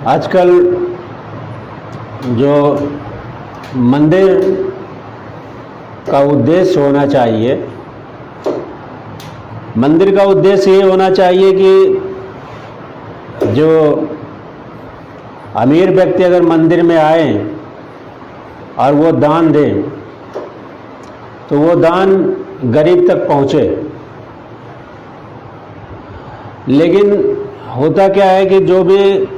आजकल जो मंदिर का उद्देश्य होना चाहिए, मंदिर का उद्देश्य ये होना चाहिए कि जो अमीर व्यक्ति अगर मंदिर में आए और वो दान दें तो वो दान गरीब तक पहुँचे। लेकिन होता क्या है कि जो भी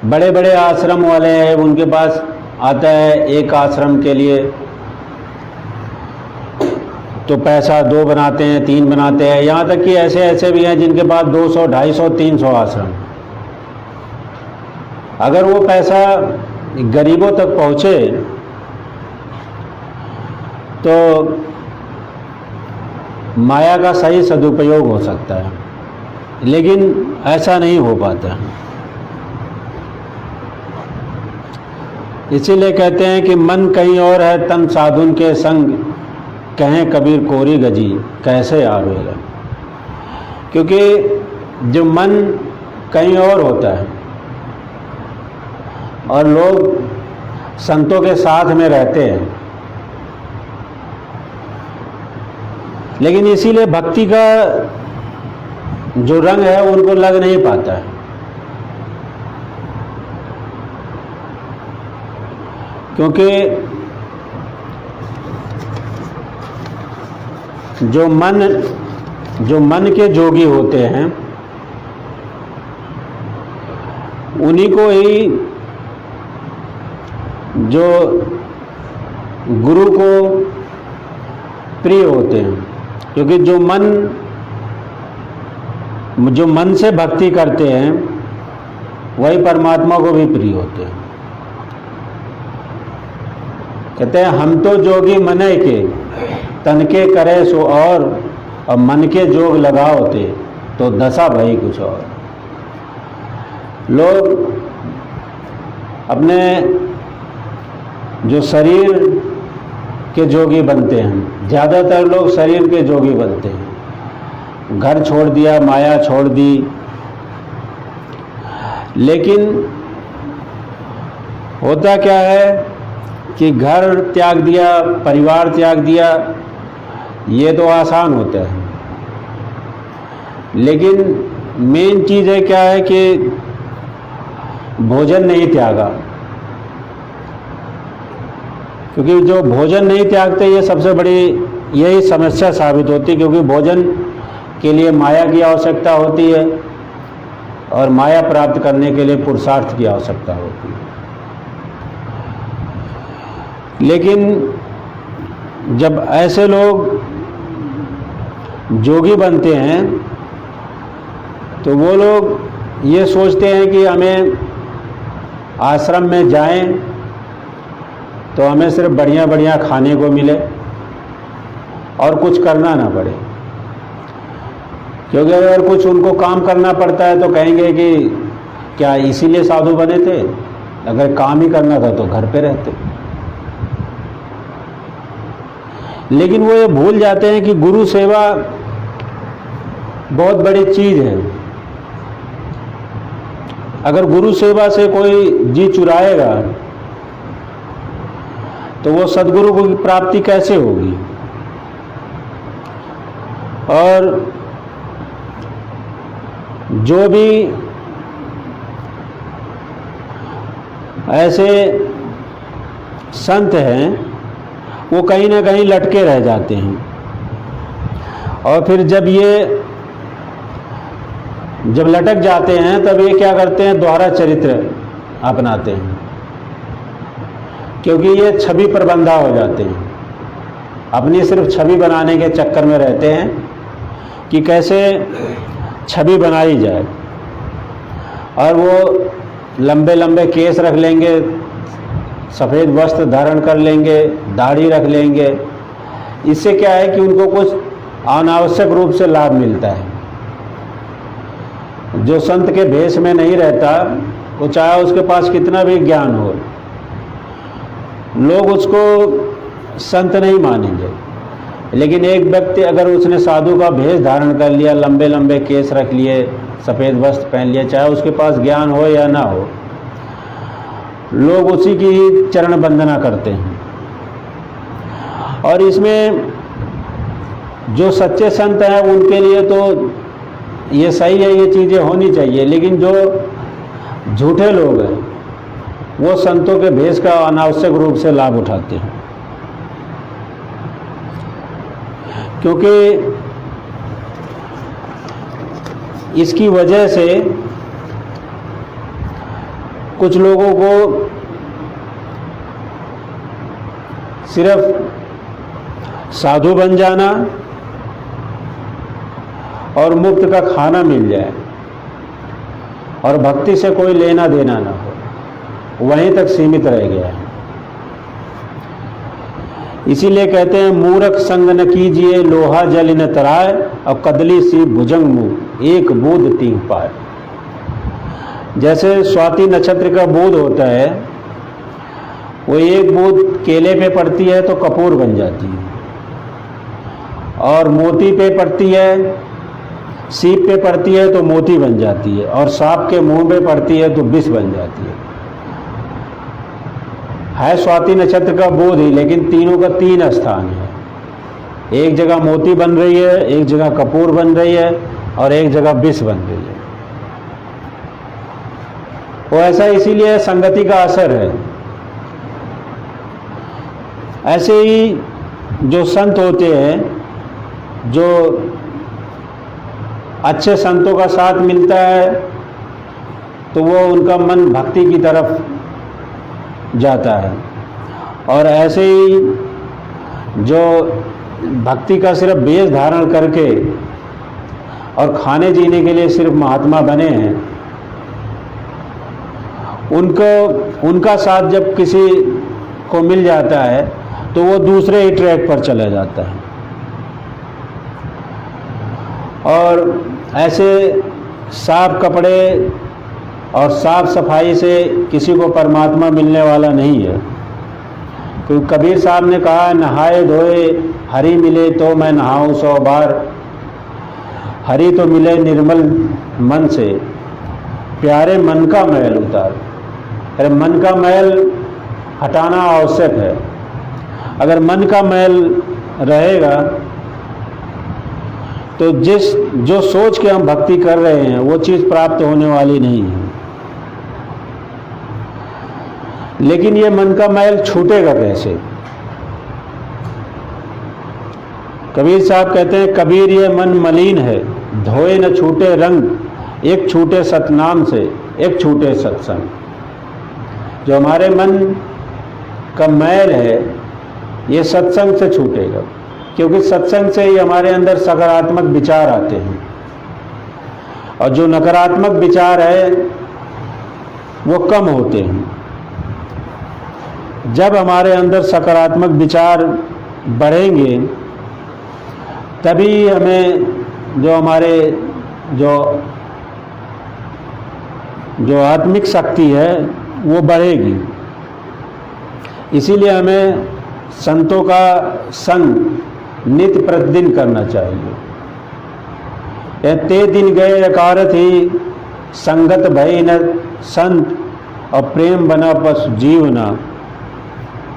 बड़े बड़े आश्रम वाले हैं उनके पास आता है एक आश्रम के लिए तो पैसा 2 बनाते हैं, 3 बनाते हैं, यहाँ तक कि ऐसे भी हैं जिनके पास 200, 250, 300 आश्रम। अगर वो पैसा गरीबों तक पहुँचे तो माया का सही सदुपयोग हो सकता है, लेकिन ऐसा नहीं हो पाता। इसीलिए कहते हैं कि मन कहीं और है तन साधुन के संग, कहें कबीर कोरी गजी कैसे आवेगा। क्योंकि जो मन कहीं और होता है और लोग संतों के साथ में रहते हैं, लेकिन इसीलिए भक्ति का जो रंग है उनको लग नहीं पाता है। क्योंकि जो मन के जोगी होते हैं उन्हीं को ही जो गुरु को प्रिय होते हैं। क्योंकि जो मन से भक्ति करते हैं वही परमात्मा को भी प्रिय होते हैं। कहते हैं हम तो जोगी मने के तन के करे सो और मन के जोग लगाओते तो दशा भई कुछ और। लोग अपने जो शरीर के जोगी बनते हैं, ज़्यादातर लोग शरीर के जोगी बनते हैं, घर छोड़ दिया, माया छोड़ दी। लेकिन होता क्या है कि घर त्याग दिया, परिवार त्याग दिया, ये तो आसान होता है। लेकिन मेन चीज़ है क्या है कि भोजन नहीं त्यागा। क्योंकि जो भोजन नहीं त्यागते ये सबसे बड़ी यही समस्या साबित होती है। क्योंकि भोजन के लिए माया की आवश्यकता होती है और माया प्राप्त करने के लिए पुरुषार्थ की आवश्यकता होती है। लेकिन जब ऐसे लोग जोगी बनते हैं तो वो लोग ये सोचते हैं कि हमें आश्रम में जाएं तो हमें सिर्फ बढ़िया बढ़िया खाने को मिले और कुछ करना ना पड़े। क्योंकि अगर कुछ उनको काम करना पड़ता है तो कहेंगे कि क्या इसीलिए साधु बने थे, अगर काम ही करना था तो घर पे रहते। लेकिन वो ये भूल जाते हैं कि गुरु सेवा बहुत बड़ी चीज़ है। अगर गुरु सेवा से कोई जी चुराएगा तो वो सद्गुरु की प्राप्ति कैसे होगी। और जो भी ऐसे संत हैं वो कहीं ना कहीं लटके रह जाते हैं। और फिर जब लटक जाते हैं तब ये क्या करते हैं, दोहरा चरित्र अपनाते हैं। क्योंकि ये छवि पर बंधा हो जाते हैं, अपनी सिर्फ छवि बनाने के चक्कर में रहते हैं कि कैसे छवि बनाई जाए। और वो लंबे लंबे केस रख लेंगे, सफ़ेद वस्त्र धारण कर लेंगे, दाढ़ी रख लेंगे। इससे क्या है कि उनको कुछ अनावश्यक रूप से लाभ मिलता है। जो संत के भेष में नहीं रहता वो चाहे उसके पास कितना भी ज्ञान हो, लोग उसको संत नहीं मानेंगे। लेकिन एक व्यक्ति अगर उसने साधु का भेष धारण कर लिया, लंबे लंबे केस रख लिए, सफ़ेद वस्त्र पहन लिया, चाहे उसके पास ज्ञान हो या ना हो, लोग उसी की ही चरण वंदना करते हैं। और इसमें जो सच्चे संत हैं उनके लिए तो ये सही है, ये चीज़ें होनी चाहिए, लेकिन जो झूठे लोग हैं वो संतों के भेष का अनावश्यक रूप से लाभ उठाते हैं। क्योंकि इसकी वजह से कुछ लोगों को सिर्फ साधु बन जाना और मुफ्त का खाना मिल जाए और भक्ति से कोई लेना देना ना हो, वहीं तक सीमित रह गया है। इसीलिए कहते हैं मूर्ख संग न कीजिए, लोहा जल न तराय, और कदली सी भुजंग मुंह, एक बूंद तीन पाए। जैसे स्वाति नक्षत्र का बूंद होता है, वो एक बूंद केले पे पड़ती है तो कपूर बन जाती है, और मोती पे पड़ती है, सीप पे पड़ती है तो मोती बन जाती है, और सांप के मुंह पे पड़ती है तो विष बन जाती है। स्वाति नक्षत्र का बोध ही, लेकिन तीनों का तीन स्थान है। एक जगह मोती बन रही है, एक जगह कपूर बन रही है, और एक जगह विष बन रही है। वो ऐसा इसीलिए संगति का असर है। ऐसे ही जो संत होते हैं, जो अच्छे संतों का साथ मिलता है तो वो उनका मन भक्ति की तरफ जाता है, और ऐसे ही जो भक्ति का सिर्फ वेश धारण करके और खाने जीने के लिए सिर्फ महात्मा बने हैं, उनका साथ जब किसी को मिल जाता है तो वो दूसरे ही ट्रैक पर चला जाता है। और ऐसे साफ कपड़े और साफ सफाई से किसी को परमात्मा मिलने वाला नहीं है। क्योंकि कबीर साहब ने कहा, नहाए धोए हरि मिले तो मैं नहाऊं 100 बार, हरि तो मिले निर्मल मन से, प्यारे मन का मैल उतार। अरे मन का मैल हटाना आवश्यक है। अगर मन का मैल रहेगा तो जो सोच के हम भक्ति कर रहे हैं वो चीज़ प्राप्त होने वाली नहीं है। लेकिन ये मन का मैल छूटेगा कैसे? कबीर साहब कहते हैं, कबीर ये मन मलिन है, धोए न छूटे रंग, एक छूटे सतनाम से, एक छूटे सत्संग। जो हमारे मन का मैल है ये सत्संग से छूटेगा, क्योंकि सत्संग से ही हमारे अंदर सकारात्मक विचार आते हैं, और जो नकारात्मक विचार है वो कम होते हैं। जब हमारे अंदर सकारात्मक विचार बढ़ेंगे तभी हमें जो हमारे जो आत्मिक शक्ति है वो बढ़ेगी। इसीलिए हमें संतों का संग नित्य प्रतिदिन करना चाहिए। ते दिन गए अकारत ही, संगत भई न संत, और प्रेम बना पशु जीवना,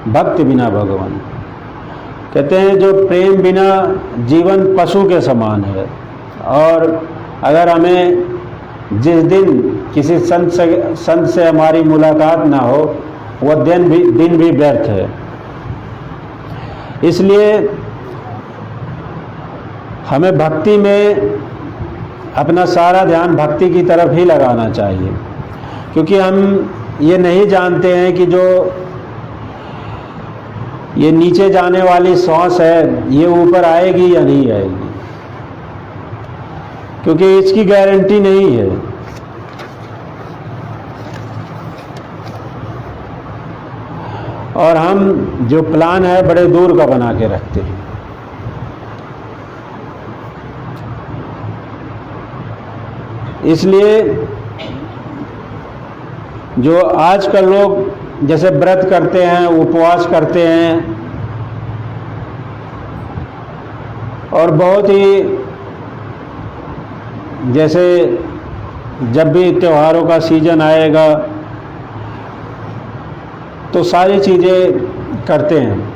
भक्त बिना भगवान। कहते हैं जो प्रेम बिना जीवन पशु के समान है, और अगर हमें जिस दिन किसी संत से हमारी मुलाकात ना हो वह दिन भी व्यर्थ है। इसलिए हमें भक्ति में अपना सारा ध्यान भक्ति की तरफ ही लगाना चाहिए, क्योंकि हम ये नहीं जानते हैं कि जो ये नीचे जाने वाली सांस है ये ऊपर आएगी या नहीं आएगी, क्योंकि इसकी गारंटी नहीं है। और हम जो प्लान है बड़े दूर का बना के रखते हैं। इसलिए जो आजकल लोग जैसे व्रत करते हैं, उपवास करते हैं, और बहुत ही जैसे जब भी त्योहारों का सीजन आएगा तो सारी चीज़ें करते हैं,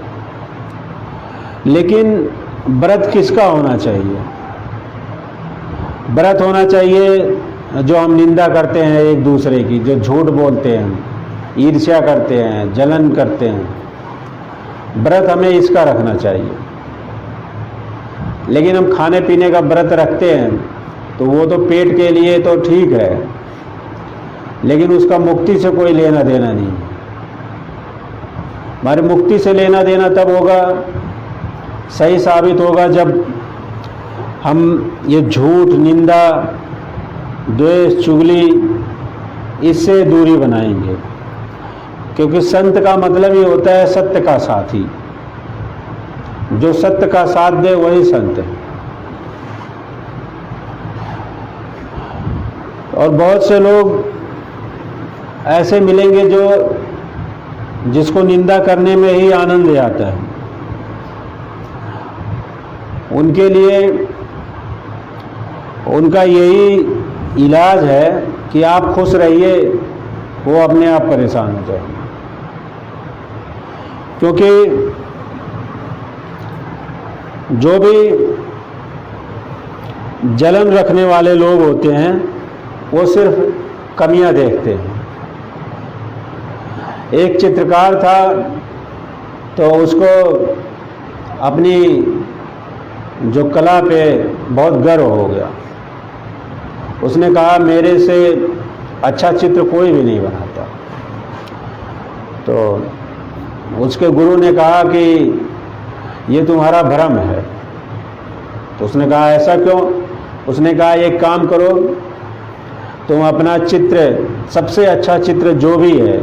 लेकिन व्रत किसका होना चाहिए? व्रत होना चाहिए जो हम निंदा करते हैं एक दूसरे की, जो झूठ बोलते हैं, ईर्ष्या करते हैं, जलन करते हैं। व्रत हमें इसका रखना चाहिए। लेकिन हम खाने पीने का व्रत रखते हैं तो वो तो पेट के लिए तो ठीक है, लेकिन उसका मुक्ति से कोई लेना देना नहीं। हमारे मुक्ति से लेना देना तब होगा, सही साबित होगा, जब हम ये झूठ, निंदा, द्वेष, चुगली, इससे दूरी बनाएंगे। क्योंकि संत का मतलब ही होता है सत्य का साथी। जो सत्य का साथ दे वही संत है। और बहुत से लोग ऐसे मिलेंगे जो जिसको निंदा करने में ही आनंद आता है। उनके लिए उनका यही इलाज है कि आप खुश रहिए, वो अपने आप परेशान हो जाए। क्योंकि जो भी जलन रखने वाले लोग होते हैं वो सिर्फ कमियां देखते हैं। एक चित्रकार था तो उसको अपनी जो कला पे बहुत गर्व हो गया। उसने कहा मेरे से अच्छा चित्र कोई भी नहीं बनाता। तो उसके गुरु ने कहा कि ये तुम्हारा भ्रम है। तो उसने कहा ऐसा क्यों? उसने कहा एक काम करो, तुम अपना चित्र, सबसे अच्छा चित्र जो भी है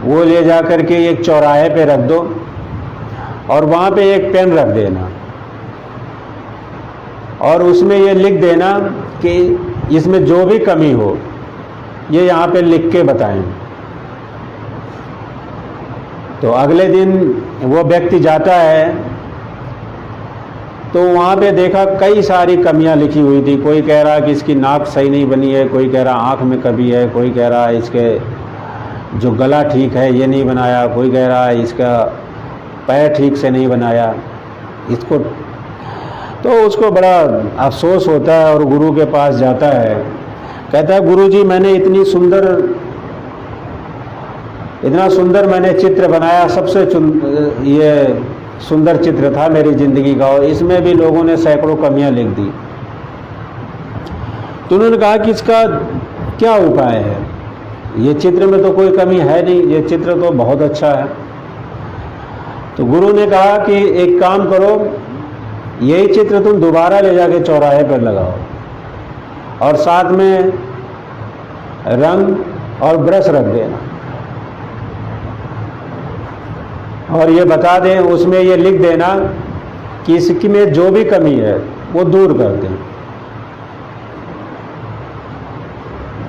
वो ले जा कर के एक चौराहे पे रख दो और वहाँ पे एक पेन रख देना और उसमें ये लिख देना कि इसमें जो भी कमी हो ये यहाँ पे लिख के बताएं। तो अगले दिन वो व्यक्ति जाता है तो वहाँ पे देखा कई सारी कमियां लिखी हुई थी। कोई कह रहा कि इसकी नाक सही नहीं बनी है, कोई कह रहा आँख में कमी है, कोई कह रहा इसके जो गला ठीक है ये नहीं बनाया, कोई कह रहा है इसका पैर ठीक से नहीं बनाया इसको। तो उसको बड़ा अफसोस होता है और गुरु के पास जाता है। कहता है गुरुजी मैंने इतना सुंदर मैंने चित्र बनाया, सबसे ये सुंदर चित्र था मेरी ज़िंदगी का, और इसमें भी लोगों ने सैकड़ों कमियां लिख दी। तो उन्होंने कहा कि इसका क्या उपाय है? ये चित्र में तो कोई कमी है नहीं, ये चित्र तो बहुत अच्छा है। तो गुरु ने कहा कि एक काम करो, यही चित्र तुम दोबारा ले जाके चौराहे पर लगाओ और साथ में रंग और ब्रश रख देना और ये बता दें, उसमें ये लिख देना कि इसकी में जो भी कमी है वो दूर कर दें।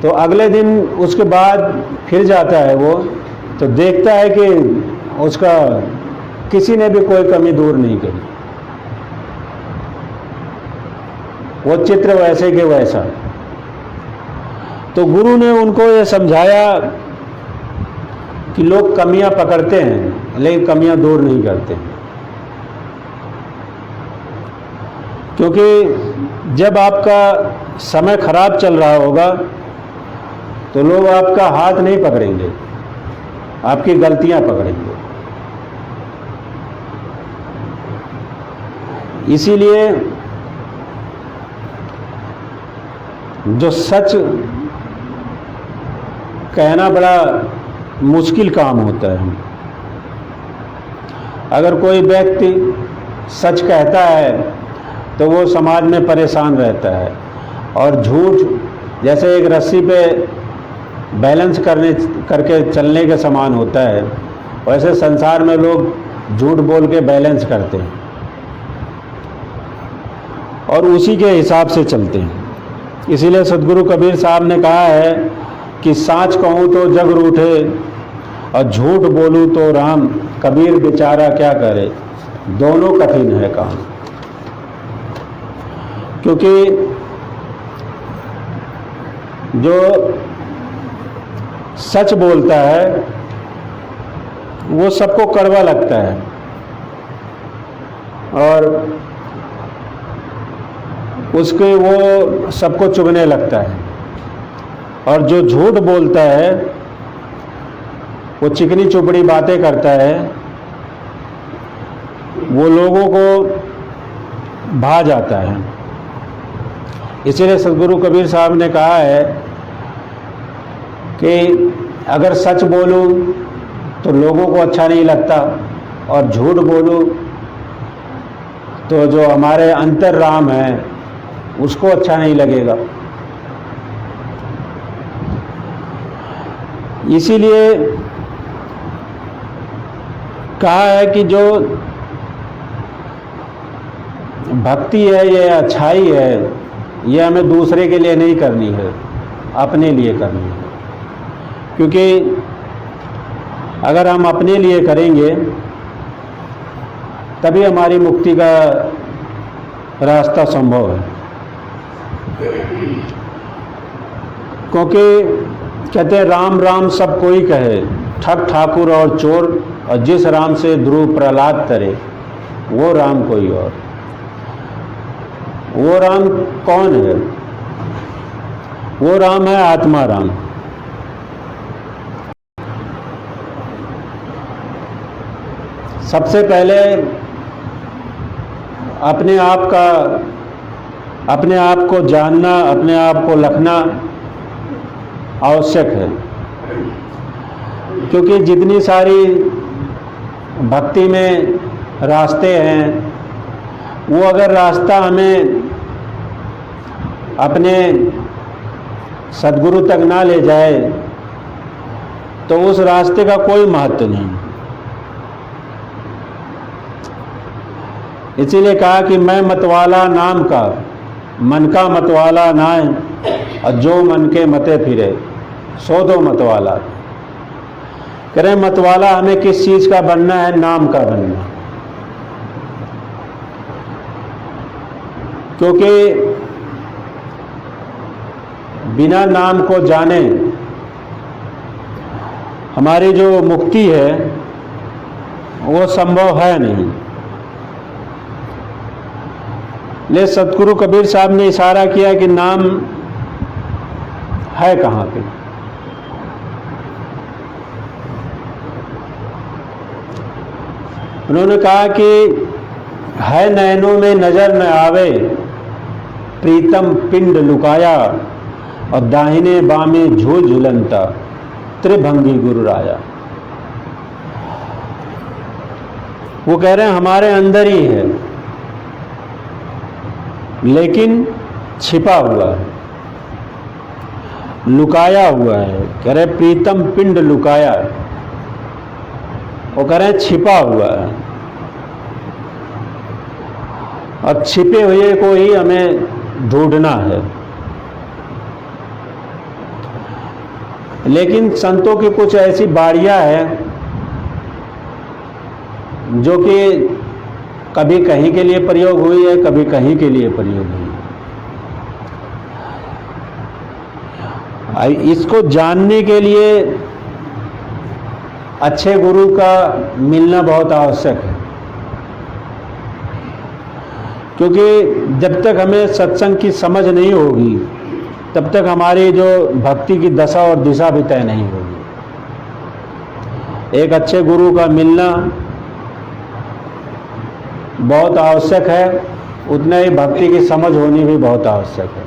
तो अगले दिन उसके बाद फिर जाता है वो, तो देखता है कि उसका किसी ने भी कोई कमी दूर नहीं करी। वो चित्र वैसे के वैसा। तो गुरु ने उनको ये समझाया कि लोग कमियां पकड़ते हैं लेकिन कमियां दूर नहीं करते। क्योंकि जब आपका समय खराब चल रहा होगा तो लोग आपका हाथ नहीं पकड़ेंगे, आपकी गलतियां पकड़ेंगे। इसीलिए जो सच कहना बड़ा मुश्किल काम होता है। अगर कोई व्यक्ति सच कहता है तो वो समाज में परेशान रहता है, और झूठ जैसे एक रस्सी पे बैलेंस करके चलने के समान होता है, वैसे संसार में लोग झूठ बोल के बैलेंस करते हैं और उसी के हिसाब से चलते हैं। इसीलिए सदगुरु कबीर साहब ने कहा है कि साच कहूँ तो जग रूठे और झूठ बोलूँ तो राम, कबीर बेचारा क्या करे, दोनों कठिन है काम। क्योंकि जो सच बोलता है वो सबको कड़वा लगता है और उसके वो सबको चुभने लगता है। और जो झूठ बोलता है, वो चिकनी चुपड़ी बातें करता है, वो लोगों को भा जाता है। इसीलिए सदगुरु कबीर साहब ने कहा है कि अगर सच बोलूं तो लोगों को अच्छा नहीं लगता, और झूठ बोलूं तो जो हमारे अंतर राम है उसको अच्छा नहीं लगेगा। इसीलिए कहा है कि जो भक्ति है, ये अच्छाई है, ये हमें दूसरे के लिए नहीं करनी है, अपने लिए करनी है। क्योंकि अगर हम अपने लिए करेंगे तभी हमारी मुक्ति का रास्ता संभव है। क्योंकि कहते हैं राम राम सब कोई कहे, ठग ठाकुर और चोर, और जिस राम से ध्रुव प्रहलाद तरे वो राम कोई और। वो राम कौन है? वो राम है आत्मा राम। सबसे पहले अपने आप को जानना, अपने आप को लखना आवश्यक है। क्योंकि जितनी सारी भक्ति में रास्ते हैं, वो अगर रास्ता हमें अपने सद्गुरु तक ना ले जाए तो उस रास्ते का कोई महत्व नहीं। इसीलिए कहा कि मैं मतवाला नाम का, मन का मतवाला नाय, और जो मन के मते फिरे सो दो मतवाला। कह रहे मतवाला हमें किस चीज का बनना है? नाम का बनना। क्योंकि बिना नाम को जाने हमारी जो मुक्ति है वो संभव है नहीं। ले सतगुरु कबीर साहब ने इशारा किया कि नाम है कहाँ पे। उन्होंने कहा कि है नैनों में नजर न आवे, प्रीतम पिंड लुकाया, और दाहिने बामे झूल झुलंता, त्रिभंगी गुरु राया। वो कह रहे हैं हमारे अंदर ही है, लेकिन छिपा हुआ है, लुकाया हुआ है। कह रहे प्रीतम पिंड लुकाया, वो कह रहे हैं छिपा हुआ है, और छिपे हुए को ही हमें ढूंढना है। लेकिन संतों की कुछ ऐसी बाड़ियां हैं जो कि कभी कहीं के लिए प्रयोग हुई है, कभी कहीं के लिए प्रयोग हुई है। इसको जानने के लिए अच्छे गुरु का मिलना बहुत आवश्यक है। क्योंकि जब तक हमें सत्संग की समझ नहीं होगी तब तक हमारी जो भक्ति की दशा और दिशा भी तय नहीं होगी। एक अच्छे गुरु का मिलना बहुत आवश्यक है, उतना ही भक्ति की समझ होनी भी बहुत आवश्यक है।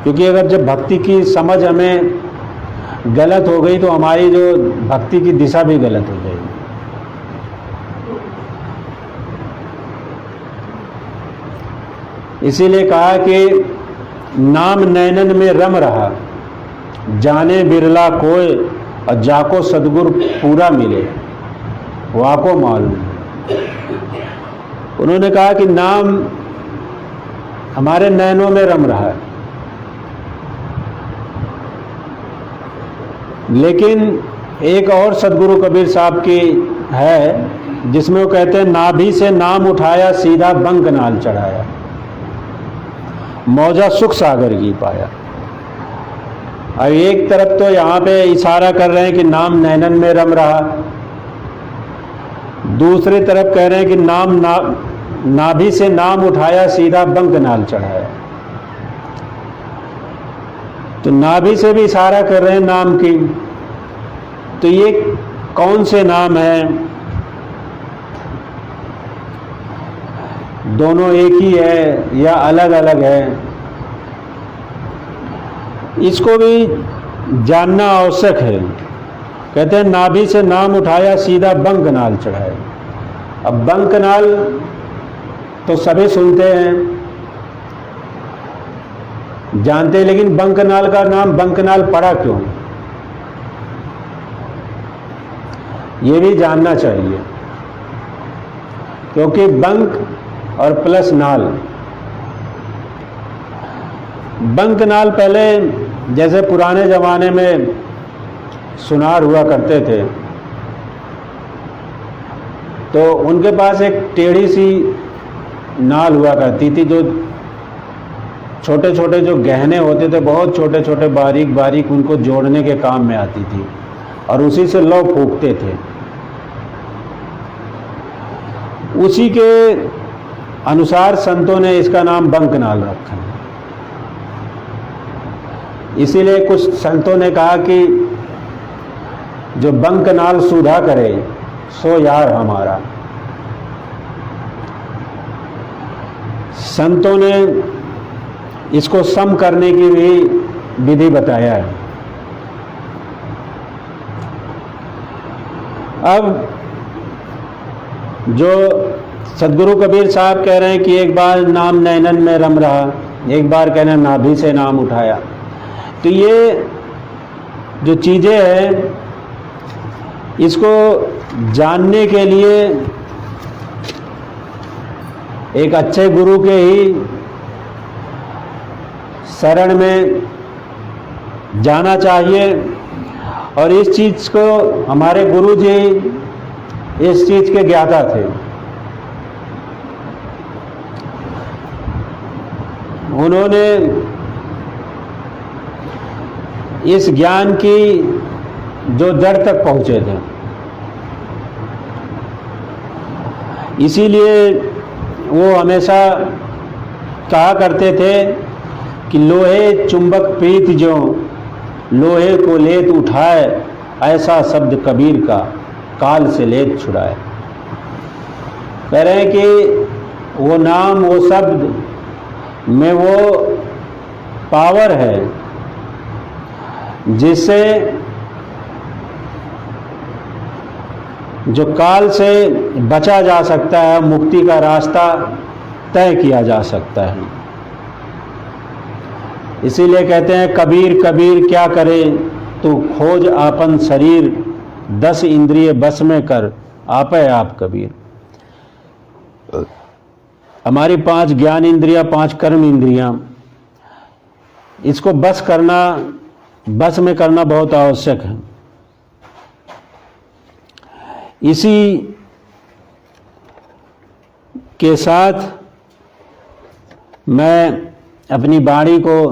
क्योंकि अगर जब भक्ति की समझ हमें गलत हो गई तो हमारी जो भक्ति की दिशा भी गलत हो जाएगी। इसीलिए कहा कि नाम नैनन में रम रहा, जाने बिरला कोय, और जाको सदगुरु पूरा मिले वाको मालूम। उन्होंने कहा कि नाम हमारे नैनों में रम रहा है, लेकिन एक और सदगुरु कबीर साहब की है जिसमें वो कहते हैं नाभि से नाम उठाया, सीधा बंक नाल चढ़ाया, मौजा सुख सागर की पाया। अब एक तरफ तो यहाँ पे इशारा कर रहे हैं कि नाम नैनन में रम रहा, दूसरी तरफ कह रहे हैं कि नाभि से नाम उठाया सीधा बंकनाल चढ़ाया। तो नाभि से भी इशारा कर रहे हैं नाम की। तो ये कौन से नाम हैं? दोनों एक ही है या अलग अलग है? इसको भी जानना आवश्यक है। कहते हैं नाभि से नाम उठाया सीधा बंकनाल चढ़ाए। अब बंकनाल तो सभी सुनते हैं, जानते हैं, लेकिन बंकनाल का नाम बंकनाल पड़ा क्यों, ये भी जानना चाहिए। क्योंकि बंक और प्लस नाल, बंकनाल पहले जैसे पुराने ज़माने में सुनार हुआ करते थे, तो उनके पास एक टेढ़ी सी नाल हुआ करती थी, जो छोटे छोटे जो गहने होते थे, बहुत छोटे छोटे बारीक बारीक, उनको जोड़ने के काम में आती थी, और उसी से लौ फूंकते थे। उसी के अनुसार संतों ने इसका नाम बंकनाल रखा। इसीलिए कुछ संतों ने कहा कि जो बंकनाल सुधा करे सो यार हमारा। संतों ने इसको सम करने की भी विधि बताया है। अब जो सदगुरु कबीर साहब कह रहे हैं कि एक बार नाम नैनन में रम रहा, एक बार कहना नाभि से नाम उठाया, तो ये जो चीज़ें हैं इसको जानने के लिए एक अच्छे गुरु के ही शरण में जाना चाहिए। और इस चीज़ को हमारे गुरु जी इस चीज़ के ज्ञाता थे। उन्होंने इस ज्ञान की जो जड़ तक पहुँचे थे, इसीलिए वो हमेशा कहा करते थे कि लोहे चुंबक प्रीत जो लोहे को लेत उठाए, ऐसा शब्द कबीर का काल से लेत छुड़ाए। कह रहे हैं कि वो नाम, वो शब्द में वो पावर है जिससे जो काल से बचा जा सकता है, मुक्ति का रास्ता तय किया जा सकता है। इसीलिए कहते हैं कबीर कबीर क्या करे तू खोज आपन शरीर, 10 इंद्रिय बस में कर आपे आप कबीर। हमारी 5 ज्ञान इंद्रियां, 5 कर्म इंद्रियां, इसको बस में करना बहुत आवश्यक है। इसी के साथ मैं अपनी वाणी को